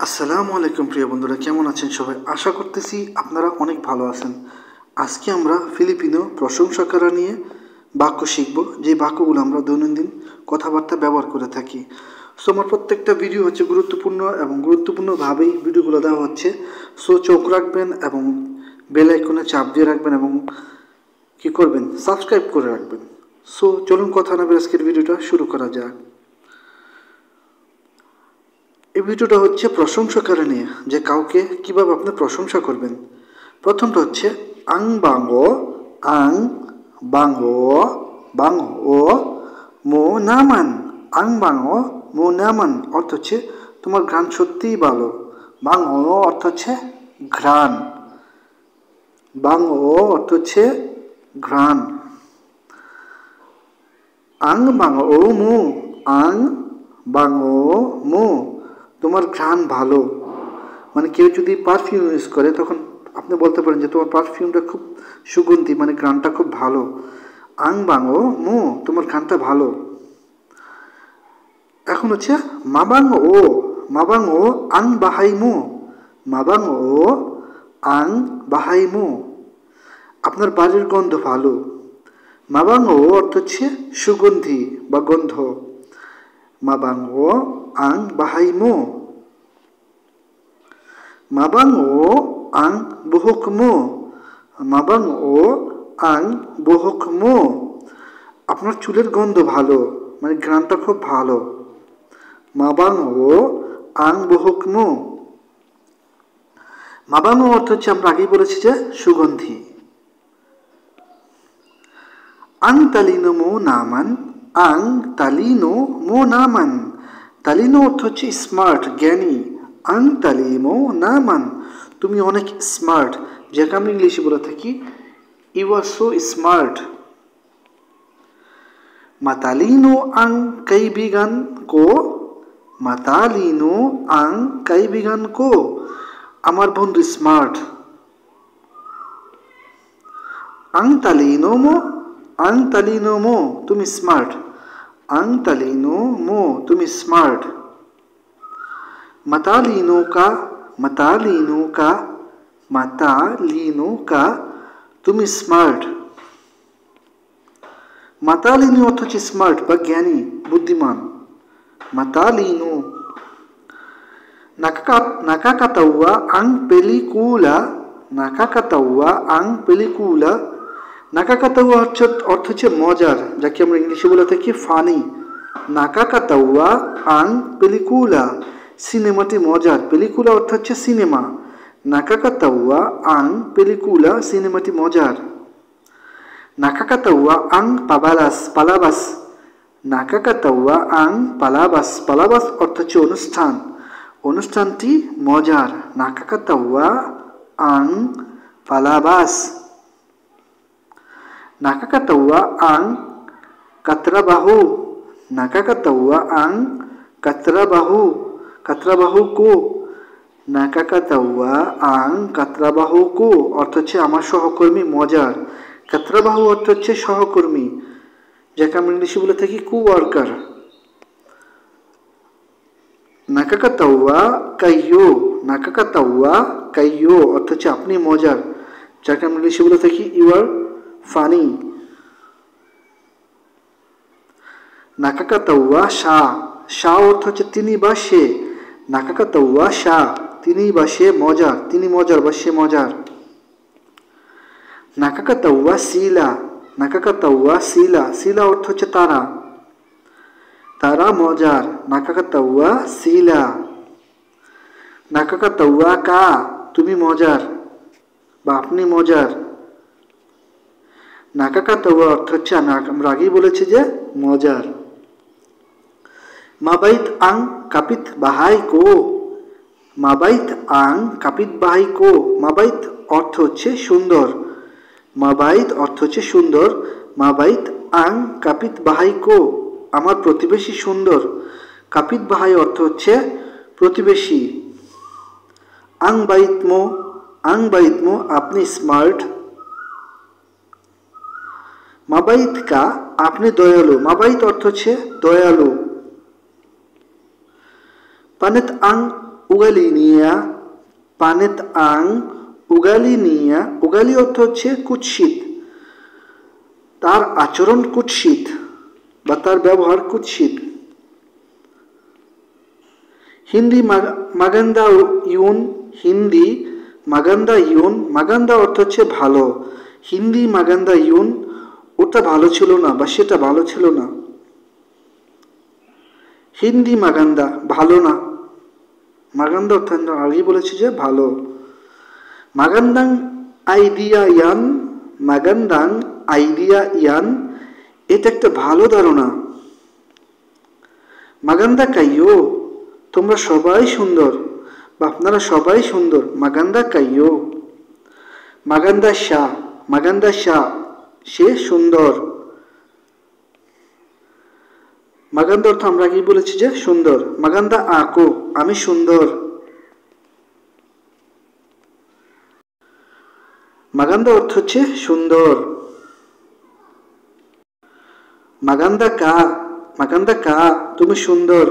আসসালামু আলাইকুম প্রিয় বন্ধুরা, কেমন আছেন সবাই? আশা করতেছি আপনারা অনেক ভালো আছেন। আজকে আমরা ফিলিপিনো প্রশংসা করা নিয়ে বাক্য শিখব, যে বাক্যগুলো আমরা দৈনন্দিন কথাবার্তা ব্যবহার করে থাকি। সো আমার প্রত্যেকটা ভিডিও হচ্ছে গুরুত্বপূর্ণ এবং গুরুত্বপূর্ণভাবেই ভিডিওগুলো দেওয়া হচ্ছে। সো চোখ রাখবেন এবং বেল আইকনে চাপ দিয়ে রাখবেন এবং কী করবেন, সাবস্ক্রাইব করে রাখবেন। সো চলুন কথা না বলে আজকের ভিডিওটা শুরু করা যাক। এই ভিডিওটা হচ্ছে প্রশংসা করে নিয়ে, যে কাউকে কিভাবে আপনি প্রশংসা করবেন। প্রথমটা হচ্ছে আং বাঙ্গো, আং বাঙ্গো বাঙ্গো মো নামান। আং বাঙ্গো মো নামান অর্থ হচ্ছে তোমার ঘ্রাণ সত্যিই ভালো। বাঙ্গো অর্থ হচ্ছে ঘ্রাণ, বাঙ্গো অর্থ হচ্ছে ঘ্রাণ। আং বাঙ্গো মো, আং বাঙ্গো মো তোমার ঘ্রাণ ভালো। মানে কেউ যদি পারফিউম ইউজ করে তখন আপনি বলতে পারেন যে তোমার পারফিউমটা খুব সুগন্ধি, মানে ঘ্রাণটা খুব ভালো। আং বাঙ্গো মো তোমার ঘ্রাণটা ভালো। এখন হচ্ছে মাবাং ও, মাবাং ও আং বাহাই মো, মাবাং ও আং বাহাই মো আপনার বাড়ির গন্ধ ভালো। মাবাং ও অর্থ হচ্ছে সুগন্ধি বা গন্ধ। মাবাং ও আং বাহাই মো, মাবাং ও আং বুহুক মো, মাবাং ও আং বুহুক মো আপনার চুলের গন্ধ ভালো, মানে ঘ্রাণটা খুব ভালো। মাবাং ও আং বুহুক মো, মাবাং ও অর্থ হচ্ছে আমরা আগেই বলেছি যে সুগন্ধি। আং তালিনো মো নামান, আং তালিনো মো নামান তালিনো অর্থ হচ্ছে স্মার্ট, জ্ঞানী। আং তালিমো নামান তুমি অনেক স্মার্ট, যাকে আমি ইংলিশে বলে থাকি ইউ আর সো স্মার্ট। মাতালিনো আং কাইবিগান কো, মাতালিনো আং কাইবিগান কো আমার বন্ধু স্মার্ট। আং তালিনো মো, আং তালিনো মো তুমি স্মার্ট, আং তালিনো মো তুমি স্মার্ট। মাতালিনো কা, মাতালিনো কা, মাতালিনো কা তুমি স্মার্ট। মাতালিনো অর্থ হচ্ছে স্মার্ট বা জ্ঞানী, বুদ্ধিমান। মাতালিনো। নাকাকাতাওয়া আং পেলিকুলা, নাকাকাতাওয়া আং পেলিকুলা নাকাকাতাওয়া অর্থ হচ্ছে মজার, যাকে আমরা ইংলিশে বলে থাকি ফানি। নাকাকাতাওয়া আং পেলিকুলা সিনেমাটি মজার, পেলিকুলা অর্থ হচ্ছে সিনেমা। নাকাকাতাওয়া আং পেলিকুলা সিনেমাটি মজার। নাকাকাতাওয়া আং পাবালাস, পালাবাস, নাকাকাতাওয়া আং পালাবাস, পালাবাস অর্থ হচ্ছে অনুষ্ঠান, অনুষ্ঠানটি মজার। নাকাকাতাওয়া আং পালাবাস। নাকাকাতাওয়া আং কাতরাবাহু, নাকাকাতাওয়া আং কাতরাবাহু, কাতরাবাহু কো, নাকাকাতাওয়া আং কাতরাবাহু কো অর্থ হচ্ছে আমার সহকর্মী মজার। কাতরাবাহু অর্থ হচ্ছে সহকর্মী, যাকে আমরা ইংলিশে বলে থাকি কো ওয়ার্কার। নাকাকাতাওয়া কাইয়ো, নাকাকাতাওয়া কাইয়ো অর্থ হচ্ছে আপনি মজার, যাকে আমরা ইংলিশে বলে থাকি ইউ আর ফানি। নাকাকাতাওয়া শা, শা অর্থ হচ্ছে তিনি বা সে। নাকাকাতাওয়া শা তিনি বা সে মজার, তিনি মজার বা সে মজার। নাকাকাতাওয়া শিলা, নাকাকাতাওয়া শিলা, শিলা অর্থ হচ্ছে তারা, তারা মজার। নাকাকাতাওয়া শিলা। নাকাকাতাওয়া কা তুমি মজার বা আপনি মজার। নাকাকাতাওয়া অর্থ হচ্ছে আমরা আগেই বলেছি যে মজার। মাবাইত আং কাপিত বাহাই কো, মাবাইত আং কাপিত বাহাই কো মাবাইত অর্থ হচ্ছে সুন্দর, মাবাইত অর্থ হচ্ছে সুন্দর। মাবাইত আং কাপিত বাহাই কো আমার প্রতিবেশী সুন্দর। কাপিত বাহাই অর্থ হচ্ছে প্রতিবেশী। আং বাইতমো, আং বাইতমো আপনি স্মার্ট। মাবাইত কা আপনি দয়ালু, মাবাইত অর্থ হচ্ছে দয়ালু। পানেত আং উগালি নিয়া, পানেত আং, উগালি নিয়া। উগালি অর্থ হচ্ছে কুৎসিত, তার আচরণ কুৎসিত বা তার ব্যবহার কুৎসিত। হিন্দি মাগান্দা ইউন, হিন্দি মাগান্দা ইউন। মাগান্দা অর্থ হচ্ছে ভালো। হিন্দি মাগান্দা ইউন, ওটা ভালো ছিল না বা সেটা ভালো ছিল না। হিন্দি মাগান্দা ভালো না। মাগান্দা অর্থ আমরা আগেই বলেছি যে ভালো। মাগান্দাং আইডিয়া ইয়ান, মাগান্দাং আইডিয়া ইয়ান, এটা একটা ভালো ধারণা। মাগান্দা কাইও, তোমরা সবাই সুন্দর বা আপনারা সবাই সুন্দর। মাগান্দা কাইও। মাগান্দা শাহ, মাগান্দা শাহ, সে সুন্দর। মাগান্দা অর্থ আমরা আগেই বলেছি যে সুন্দর। মাগান্দা আঁকো, আমি সুন্দর। মাগান্দা অর্থ হচ্ছে সুন্দর। মাগান্দা কা, মাগান্দা কা, তুমি সুন্দর।